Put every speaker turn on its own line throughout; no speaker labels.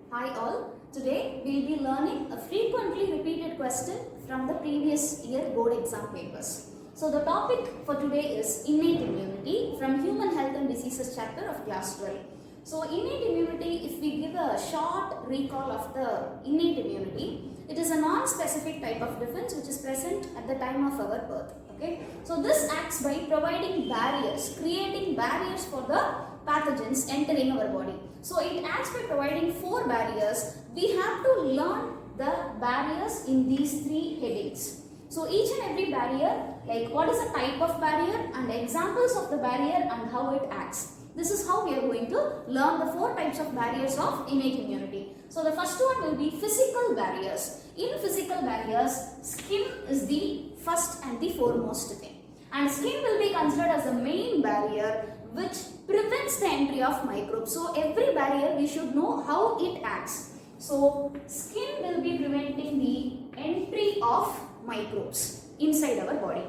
Hi all, today we will be learning a frequently repeated question from the previous year board exam papers. So the topic for today is innate immunity from Human Health and Diseases chapter of class 12. So innate immunity, if we give a short recall of the innate immunity, it is a non-specific type of defense which is present at the time of our birth. Okay, so this acts by providing barriers, creating barriers for the pathogens entering our body. So it acts by providing 4 barriers. We have to learn the barriers in these 3 headings. So each and every barrier, like what is the type of barrier and examples of the barrier and how it acts. This is how we are going to learn the 4 types of barriers of innate immunity. So the first one will be physical barriers. In physical barriers, skin is the first and the foremost thing. And skin will be considered as the main barrier which prevents the entry of microbes. So every barrier we should know how it acts. So skin will be preventing the entry of microbes inside our body.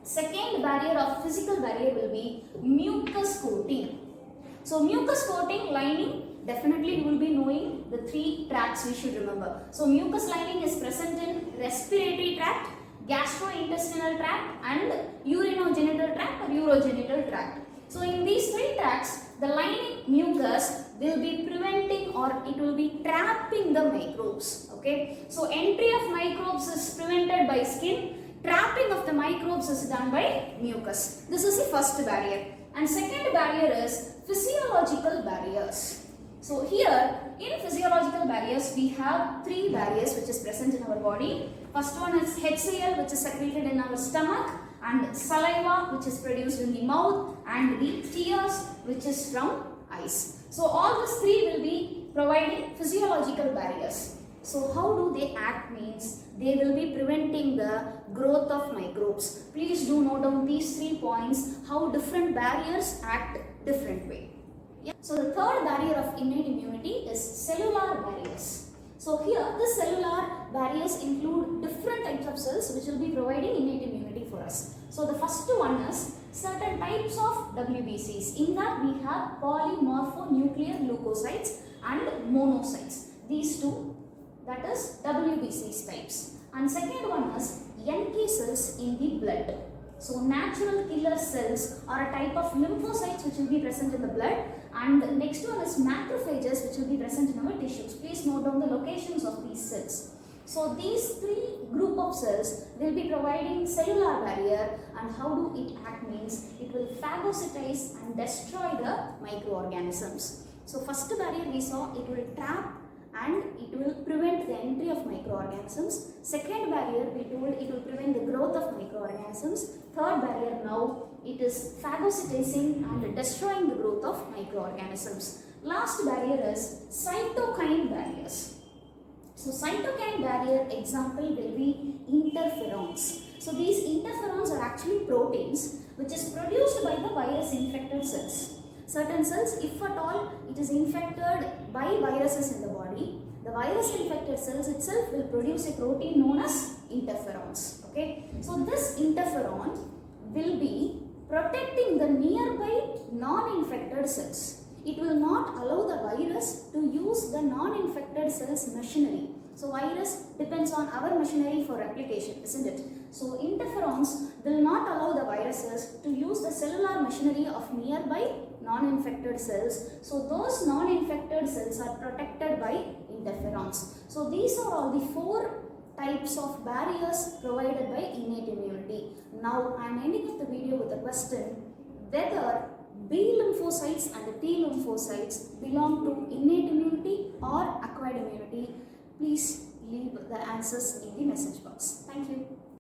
Second barrier of physical barrier will be mucus coating. So mucus coating lining, definitely you will be knowing the 3 tracts we should remember. So mucus lining is present in respiratory tract, gastrointestinal tract and urinogenital tract or urogenital tract. So in these 3 tracts, the lining mucus will be preventing or it will be trapping the microbes. Okay, so entry of microbes is prevented by skin, trapping of the microbes is done by mucus. This is the first barrier. And second barrier is physiological barriers. So here in physiological barriers we have 3 barriers which is present in our body. First one is HCl which is secreted in our stomach, and saliva which is produced in the mouth, and the tears which is from eyes. So all these 3 will be providing physiological barriers. So how do they act means they will be preventing the growth of microbes. Please do note down these 3 points, how different barriers act different way. Yeah. So the third barrier of innate immunity is cellular barriers. So here the cellular barriers include different types of cells which will be providing innate immunity for us. So the first one is certain types of WBCs. In that we have polymorphonuclear leukocytes and monocytes. These 2, that is WBCs types. And second one is NK cells in the blood. So natural killer cells are a type of lymphocytes which will be present in the blood, and the next one is macrophages which will be present in our tissues. Please note down the locations of these cells. So these 3 group of cells will be providing cellular barrier, and how do it act means it will phagocytize and destroy the microorganisms. So first barrier we saw it will trap and it will prevent the entry of microorganisms. Second barrier we told it will prevent the growth of microorganisms. Third barrier now it is phagocytizing and destroying the growth of microorganisms. Last barrier is cytokine barriers. So cytokine barrier example will be interferons. So these interferons are actually proteins which is produced by the virus infected cells. Certain cells, if at all it is infected by viruses in the body, the virus infected cells itself will produce a protein known as interferons. Okay, so this interferon will be protecting the nearby non-infected cells. It will not allow the virus to use the non-infected cells machinery. So virus depends on our machinery for replication, isn't it? So interferons will not allow the viruses to use the cellular machinery of nearby non-infected cells. So those non-infected cells are protected by interferons. So these are all the 4 types of barriers provided by innate immunity. Now I am ending up the video with a question whether B lymphocytes and T lymphocytes belong to innate immunity or acquired immunity. Please leave the answers in the message box. Thank you.